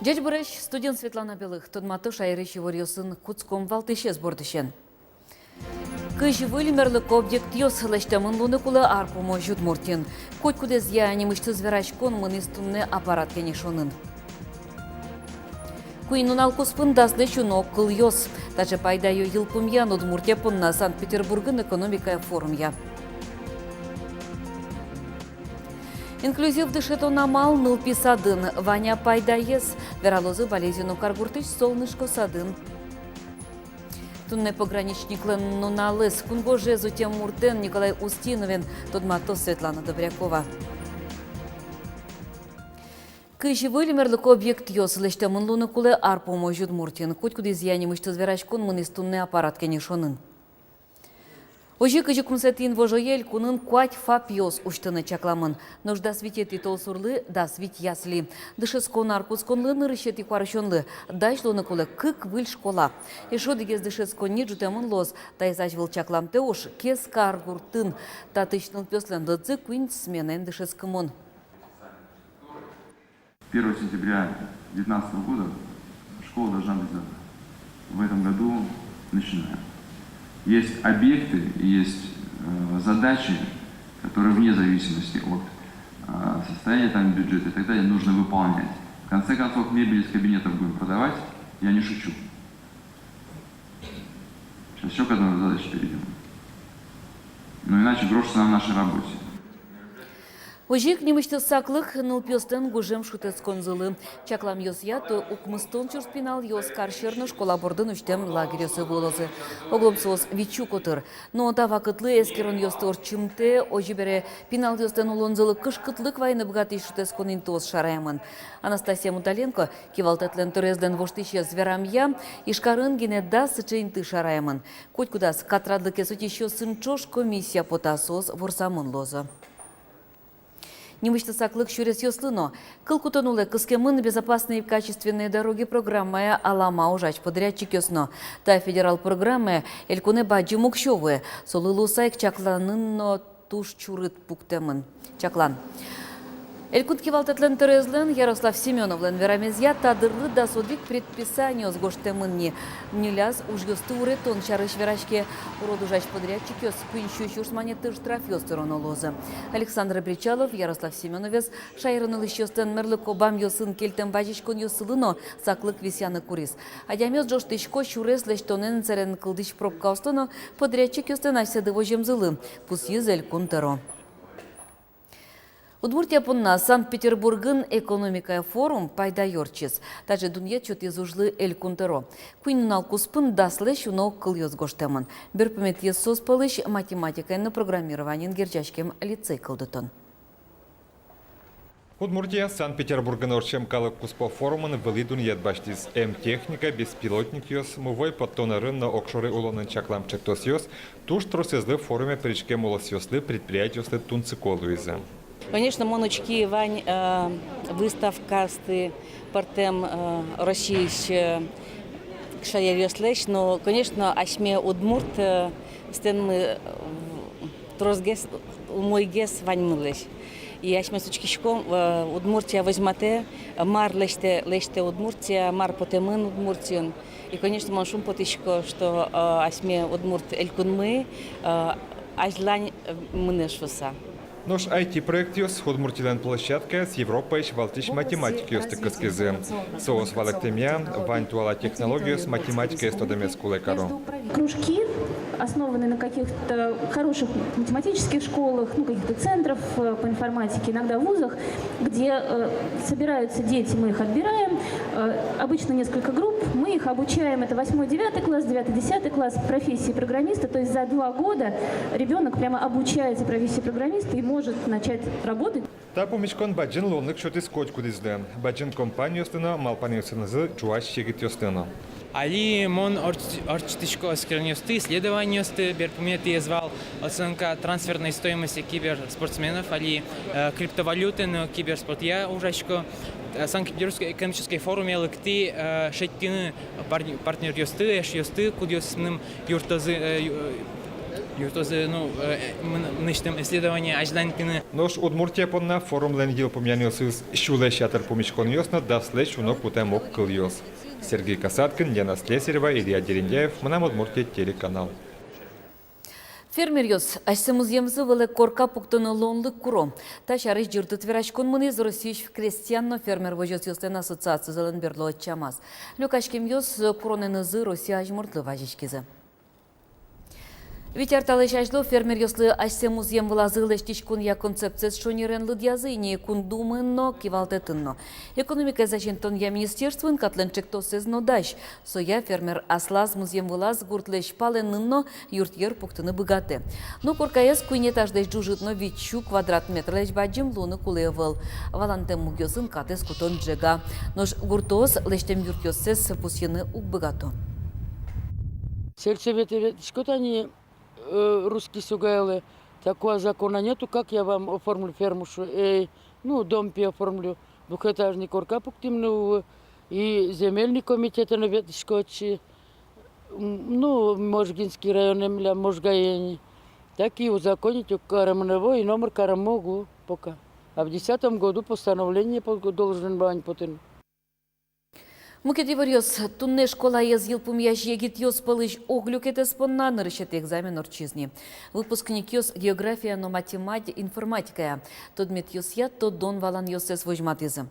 Дядь Борыч, студент Светлана Белых, Тодматы шайрыш еварьосын куцком валтышез бордышен. Кыжы вылимерлык объект ёс лаштамын луны кулы арпумо жудмуртин. Коть кудез я немышты зверачкон мыныстунны аппарат кенешонын. Куинун алкуспын дазды чунок кыл ёс. Даже пайдаю йылпумьян Удмуртия на Санкт-Петербургын экономика форумя. Инклюзив дышетон амал нылпи садын. Ваня пайдаес. Вералозы болезину каргуртыч солнышко садын. Тунне пограничниклен нуналыс. Кунго жезу Тимуртен Николай Устиновен. Тодмато Светлана Добрякова. Кыжы вылимерлык объект ёс лештамын луны кулы арпомо жудмуртин. Коть кудез янимышты зверачкон мыныстунны аппарат кенешонын. Ожи кыжы кумсетин вожоель кунын куать фап ёс уштыны чакламын. Нужда светети толсурлы, да свит ясли. Дышескон аркусконлы нырышети кварышонлы. Дайш луны кулы кык выль школа. Ишо дегез дышескон не джутемын лоз. Тайзач выл чаклам теош кес каргуртын. Татышныл пёслен дыцы куин сменен дышескымон. 1 сентября 2019 года школа должна быть закрыта. В этом году начинаем. Есть объекты, есть задачи, которые вне зависимости от состояния там бюджета и так далее нужно выполнять. В конце концов, мебель из кабинетов будем продавать, я не шучу. Сейчас еще к одной задаче перейдем. Но иначе грош на нашей работе. Ожик немышты саклых нылпёстен гужем шутец конзылы. Чаклам ёс ято укмыстон чурспинал ёс каршерны школа бордын үштем лагерёсы болозы. Огломсоз вичу котыр. Но да вакытлы эскерон ёстор чымте, ожи бере пинал ёстен улонзылы кышкытлык вайны бгаты шутец конин тоз шараямын. Анастасия Муталенко кивалтетлен турезден воштыще зверамья, ишкарын гене да сычейнты шараямын. Коть кудас катрадлыке сутищё сынчош комиссия потасоз ворсамын лозы. Немышты саклык шурес ёслыно. Кылкутонулы кыскемын безопасные и качественные дороги программая алама ужач подрядчик ёсно. Та федерал программая элькуне баджи мукшовы. Солылу сайк чакланынно туш чурыт пуктемын. Чаклан. Элькут кивалтетлен терезлен Ярослав Семеновлен верамезья тадырлы да судик предписание с гоштемынни. Неляз уж ёсты уретон чарыш верашке уроду жач подрядчик ёс пынщу чурсманеты штраф ёстырон лозы. Александр Бричалов, Ярослав Семеновец, шайрын ылыщёстен мерлык обам ёсын кельтем бажичкон ёсылыно саклык висяны курис. Адямёс жоштышко чурес лештонен церен кылдыч пробка остоно подрядчик ёстен айседыво жемзылы. Пус езель кунтеро. Удмуртия пунна Санкт-Петербургын экономика форум пайда yorчис. Таже дунья чот езужлы эль кунтеро. Куиннал куспын даслыш уно кыл ёз гоштемын. Бір пымет ез соспалыш математика на программированиен герчашкем лицей кылдытын. Удмуртия Санкт-Петербургын орчем калык куспо форумын вылы дуньят баштиз М-техника, беспилотник ёс, мувой подтонарын на окшоры улонын чаклам чектос ёс, туш тросезлы форуме причкем улас ёслы предприятиёслы тунциколу изы. Конечно, моночки вань выставка сты партем Российш шаярёслеш, но, конечно, ашме удмурт стен мы трозгес мой гес вань мылеш. И ашме сучкишком Удмуртия возьмате мар леште Удмуртия, мар потемын Удмуртион. И, конечно, маншум потышко, что ашме Удмурт элькунмы ажлань мынешвоса. Нож IT-проект ёс Удмуртилен площадка с Европой Балтич математики ёсты кыскызы. Соос валактемия, вантуала технологию с математикой стодомеску лекару. Кружки основаны на каких-то хороших математических школах, каких-то центров по информатике, иногда в вузах, где собираются дети, мы их отбираем, обычно несколько групп, мы их обучаем, это 8-9 класс, 9-10 класс профессии программиста, то есть за 2 года ребенок прямо обучается профессии программиста и может начать работать. Та помичкон баджин лонлык шоты скотч кудизден. Баджин компания ёстына, малпани ёстынызы чуаш шегит ёстына. Али мон орчтышко оскернёсты, исследованиёсты, берпуметы езвал оценка трансферной стоимости киберспортсменов, али криптовалюты, но киберспорт я ужашко. Санкт-Петербургский экономический форум ялыкты шеттины партнер ёсты, эш ёсты, кудёсным юртазы Юртозы, ну, мы начнем исследование Ажданкины. Нож Удмуртия понна форум ленгил помяниосыз шуле шатер помичкон йосна да слеч унок путем ок кыл йос. Сергей Касаткин, Лена Слесарева, Илья Дерендяев, Манам Удмуртия телеканал. Фермер йос, ашсымыз емзы вылы корка пуктыны лонлык куро. Та шарыш жырды тверачкон мыны из Российш крестьянно фермер вожос йослен ассоциации зелен берло чамаз. Люкашкем йос куронен изы Россия ажмуртлы важишкизы. Витерталы шажло фермер йослы ашсымыз ем вылазылы штичкун я концепцияс шонерен лыдязыйне кундумынно кивалтетынно. Экономика зачинтон я министерствын катленчик тосезно даш. Соя фермер аслаз музем вылаз гуртлеш паленынно юртьер пуктыны быгаты. Но коркаес куйнетаждеш джужитно вичу квадрат метрлеш баджим луны кулевыл. Валантем мугёсын катес кутон джега. Нож гуртоз лештем юртьёсес пусьены убыгато. Сельсоветы, что они русские сугаэлы, такого закона нету, как я вам оформлю ферму, дом оформлю, двухэтажный корка пуктимну, и земельный комитет на веточкочи, Можгинский район, Можгаени. Так и узаконить у Карамановой и номер Карамогу пока. А в 2010 году постановление должен быть потом. Мукети варьос, тунне школа ез елпум яш егит йос палыш оглюкете спонна нарышет экзамен орчизни. Выпускник йос география, но математика, информатика. Тодмет йос я, то дон валан йос эс вожматизм.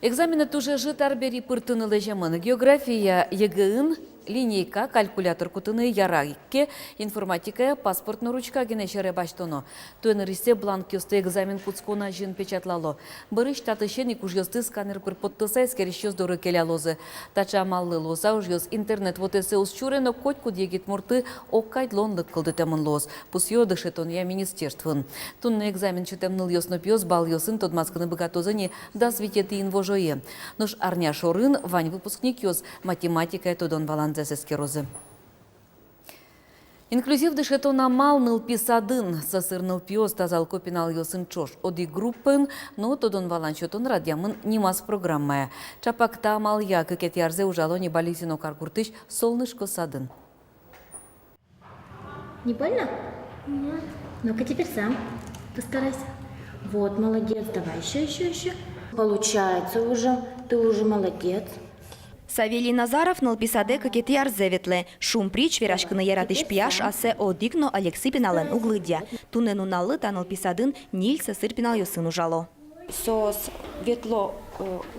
Экзамены тоже житарбери пыртыны лежамын. География ЕГИН, линейка, калькулятор кутыны ярайке, информатика, паспортный ручка генешере баштоно. Туенерисе бланк йосты экзамен пуцкона жин печатлало. Бырыш татышеник уж йосты сканер пыр подтыса эскереш йос доры келялозы. Тача маллы лоза уж йос интернет вот эсе усчурено котку дегит мурты оккайд лонлык кылды темын лоз. Пус йодышетон я министерствын. Тунны экзамен читемныл йосно пьёс бал йосын тодмасканы богатозыни да свететы инвожое. Нож арня шорын вань выпускник йос математика тодон валан Инклюзив дышетона мал ныл писадын, сасыр ныл пиос тазал копинал йосын чош. Оди группын, но тодон валанчотон радиамын нимас программая. Чапакта мал я, кекет ярзе ужало не балисино каркуртыш, солнышко садын. Не больно? Нет. Ну-ка теперь сам постарайся. Вот, молодец, давай еще. Получается уже, ты уже молодец. Савелий Назаров нылписаде кекети арзеветле. Шум притч верашкыны яратыш пияш асе одикно Алексей пинален углыдя. Тунен уналы та нылписадын Нильса сыр пинал йосын ужало. Сос ветло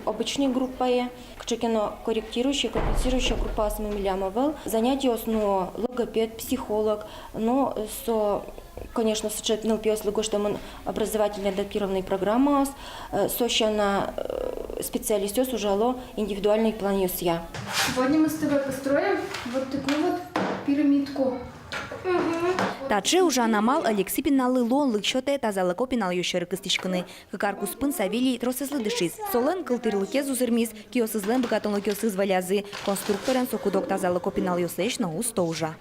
обычной группой, кчекено корректирующая, компенсирующая группа с мамилямовел. Занятия основно логопед, психолог, но конечно, сочет НЛПС лыгоштамын образовательно адаптированной программы, сощана специалистёс ужало индивидуальный план я. Сегодня мы с тобой построим вот такую вот пирамидку. Таче уже анамал Алексей пиналы лон лыкшоте тазалыко пинал йошеры кыстишкыны. Кыкар куспын Савелий тросызлы дышиз. Солен кылтырлыке зузырмиз, киосызлен богатонлы киосыз валязы. Конструкторен сокудок тазалыко пинал йосеш на усто уже.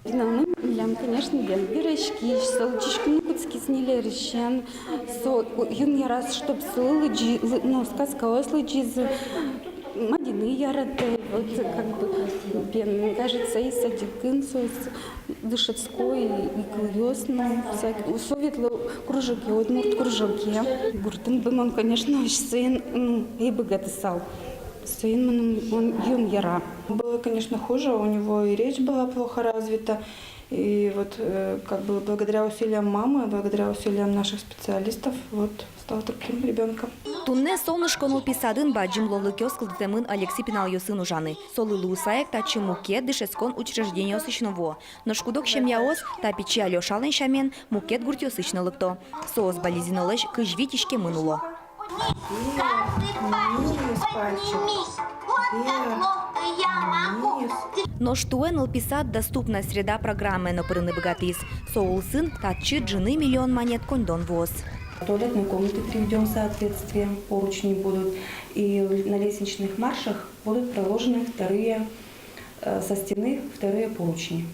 Лям, конечно, бен пирожки, солчишкины куцкиснили рещан, юн я раз, чтоб слыджи, сказка ослыджиз, мадины яраты, вот как бы, бен, кажется, и садикын, дышецкой, и клюёсно, советло кружоки, удмурт кружоки. Гуртын бен он, конечно, сын, и богатый сал. Он юн яра. Было, конечно, хуже, у него и речь была плохо развита. И вот как бы благодаря усилиям мамы, благодаря усилиям наших специалистов, вот стал таким ребенком. Тунне солнышко нылписадын баджим лолыкёс кылдытемын Алексей пинал йосын ужаны. Солылы усаек та чемуке дышескон учреждение осычново. Но шкудок шемьяос та печи алёшален шамен мукет гуртёсычнылыкто. Соос бализинолеш кыжвитишке мынуло. Но что НЛПисат доступна среда программы на прыны богатыс. Соул сын татчи джины миллион монет кондон воз. Туалетные комнаты приведем в соответствие, поручни будут. И на лестничных маршах будут проложены со стены вторые поручни.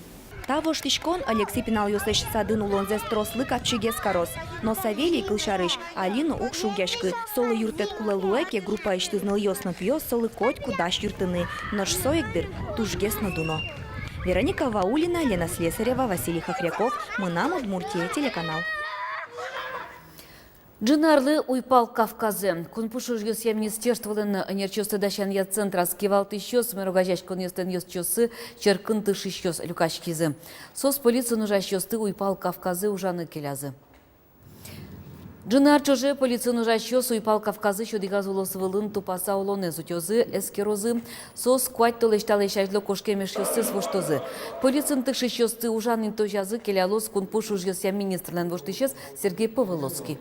Таво штичкон Алексей пинал йосеш садын улонзе строслы капчиге скорос. Но Савелий кылшарыш Алину укшугяшкы. Солы юртет кулелуэке группа иштызныл йосно пьёс солы котьку даш юртыны. Нож соекдыр тужгес надуно. Вероника Ваулина, Лена Слесарева, Василий Хохряков. Мынам Удмуртия, телеканал. Джинарлы уйпал Кавказы. Кунпушу жгёс министерстволын нерчёсы дащан я центра скивалты щёс, мэрогажач конъестен ёс чёсы, черкынты шищёс люкачкизы. Сос полиция нужа щёсты уйпал Кавказы ужаны келязы. Джинар чоже полиция нужа щёс уйпал Кавказы шёдигазулосывылын тупаса улоны зутёзы, эскерозы, сос куать толешталешайдло кошкемеш щёсы своштозы. Полицин тыши щёсты ужанын тожазы келялос кунпушу жгёс министрлен воштыщес Сергей Павловский.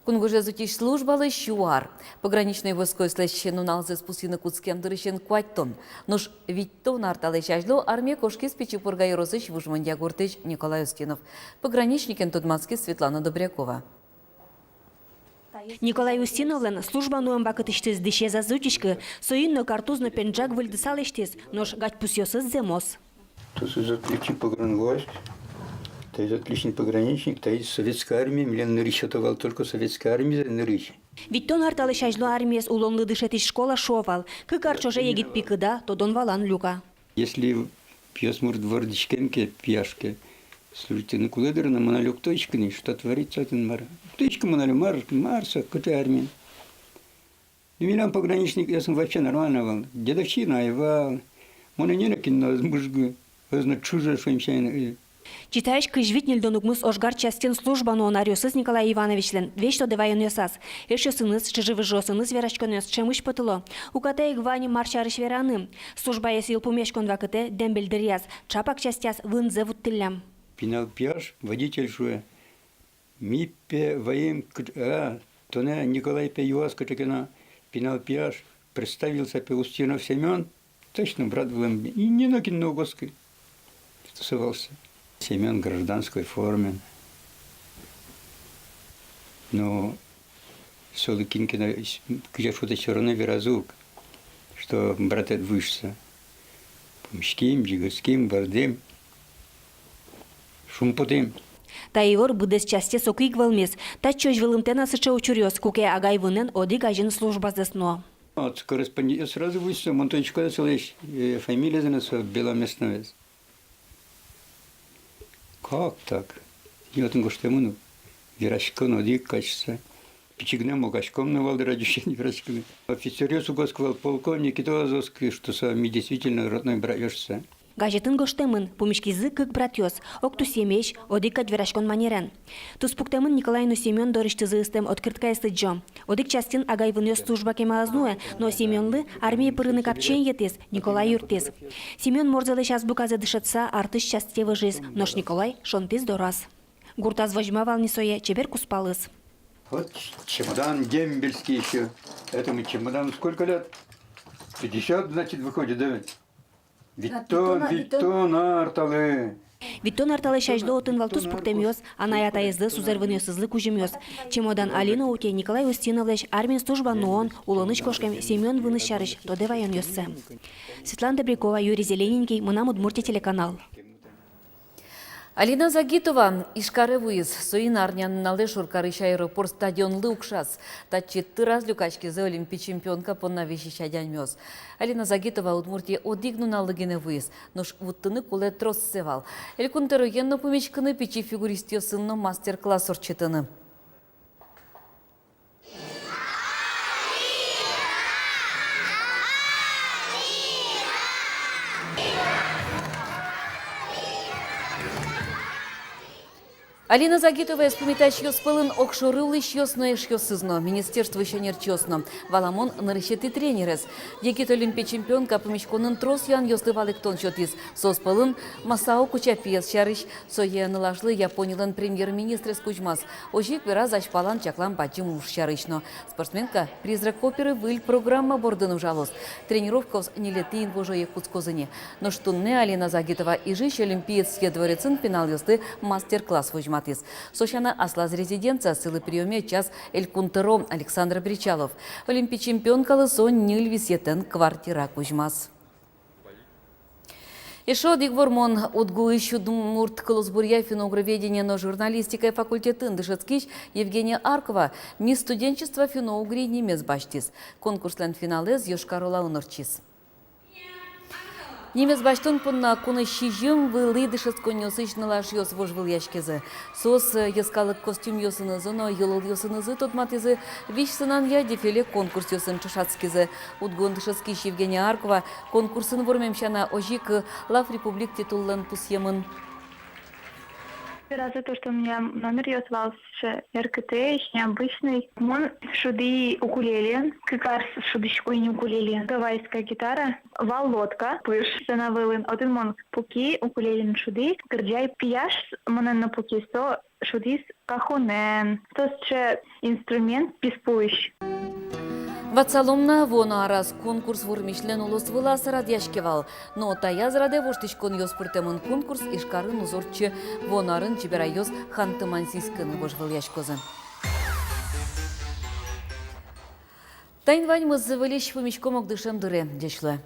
Кунгуже зутиш службалы щуар. Пограничный войской слещен уналзы спусины куцкем дырыщен куаттон. Нож ведь то нарталешажло армия кошки спичи пургайрозыч вужмандя гуртыч Николай Устинов. Пограничникен Тудманский Светлана Добрякова. Николай Устиновлен служба нуэмбакытыштыз дыше зазутичкы, соинно картузно пенджак выльдысалештез, нож гать пусьёсыз земос. Тут заключи погранвласть. Таиз отличный пограничник, таиз советская армия, милен нырыч отовал только советская армия нырыч. Ведь то нарталешажло армиес улонлы дышетыш школа шовал, кыкар чоже егит пикыда, то дон валан люка. Если пьесмур двордичкемке пьяшке, слушайте, на куледерна монолюк точкани, что творится один мар. Точка монолюк Марса, какая армия. Милен пограничник, я сам вообще нормально вал. Дедовщина, айвал. Мононенакин на мужгу, возна чужая швымчайна. Читаешь кыжвитнил донугмус ошгар частен службану онарёсыз Николай Ивановичлен, вечно девайон ясас. Еще сыныз, чиживы жосыныз верачконёс, чемыш потыло. Укатаек вани марчарыш вераны. Служба есил пумешкон вакыте, дембельдеряз, чапак частяс вынзе вуттылям. Пинал пьяш, водитель шуэ. Миппе воим, тоне Николай Пеюас, качекена, пинал пьяш, представился Устинов Семен, точно брат был, и не накин ногоской. Тусовался. Семен в гражданской форме. Но Солыкинкина, где что-то все равно веразук, что брат вышся. Помшким, джигоским, бардем, шумпотем. Таивор будес часте сокуик валмес, та чож вылымтена сыча учурёс, куке агай вынен оди гажин служба засно. Вот корреспондент сразу вышся, Монтончик целый фамилия занесла Беломестновец. Как так? Я думаю, что ему верашкон один качество. Пичигнем могашком на валдерадющий верашкон. Офицер сугосквал полковник и то азовский, что с вами действительно родной братьёшься. Гажетын гоштемын, пумишкизы кык братьёс, окту семеч, одик адверашкон манерен. Туспуктемын Николайну Семен дорыштызы истем открытка эстыджо. Одик частин агай вынёс служба кемалазнуэ, но Семенлы армия пырыны капчен етес, Николай юртес. Семен морзалы сейчас буказы дышатса, артыш часте выжиз, нош Николай шонтыз дораз. Гуртаз возьмавал несое, чебер куспалыз. Вот чемодан дембельский еще. Этому чемодану сколько лет? 50, значит, выходит, да? Виттон арталы. Виттон арталы шаждо отын валтус пуктемёс, анай атайызды сузер вынёсызлы кужемёс. Чемодан Алина уке Николай Устиновлеш армия служба нон, улыныч кошкем Семен вынышарыш, то девайон ёссе. Светлана Добрякова, Юрий Зелененький, Мынам Удмуртия телеканал. Алина Загитова, Ишкары выезд, соин арнян нале шуркарыш аэропорт стадионлы укшас. Тачи раз люкачки за олимпий чемпионка по навещища дяньмёс. Алина Загитова Удмуртия одигну налыгене выезд, нош вуттыны куле трос севал. Элькун терогенно помечканы печи фигуристио сынно мастер-класс орчетыны. Алина Загитова вспоминает пылын окшорылы щёсно и щёсызно. Министерство еще не рчёсно. Валамон нарышеты тренерес. Егит олимпий чемпионка помещконын трос ян ёслывалык тон счетис. Сос пылын Масао Кучапиес шарыш. Сое налажлы Япониялын премьер-министр Кучмас. Ожик вера зашпалан чаклан бачым уж шарышно. Спортсменка призрак оперы выль программа бордын ужалос. Тренировка с нелетыин божо якутскозыне. Но штунне Алина Загитова и жищ олимпиец едворецын пенал ёсты мастер-класс вожма. Сочана аслаз резиденция сылы приеме час Элькунтеро Александр Бричалов. Олимпий чемпион колысон ниль висетен квартира Кузьмас. Еще дигвормон отгуищу Удмурт Колосбурья финогроведения на журналистика факультетын Дышецкич Евгения Аркова мисс студенчества финоугри немец баштис. Конкурслен финалез Йошкарола унорчис. Немец баштон пунна куны шижим вылы дышескон ёсычнылаш ёс вожвыл яшкезе. Сос ескалык костюм ёсынызы, но йылыл ёсынызы тотматызы вещь сынан я дефиле конкурс ёсын чышацкезе. Удгон дышески Евгения Аркова конкурсын вормемщана ожик Лав Республик титуллен пусьемын. За то, что у меня номер звался РКТ, необычный. Он шуды укулеле, как раз шудочкой не укулеле. Гавайская гитара, валлотка, пыш, санавылын. Один мон пуки, укулелен шуды, гордяй пияш, монен на пуки, сто шудис кахонен. То есть инструмент писпующий. Вацаломна вона арас конкурс вурмишлен улус вылас радяшкевал. Но тая зраде воштичкон йоспыртемын конкурс ишкарын узорчы вонарын чибера йос хантымансийсканы вожвыл яшкозы. Тайнвань мыззывылищ помещкомок дышем дыре, дешле.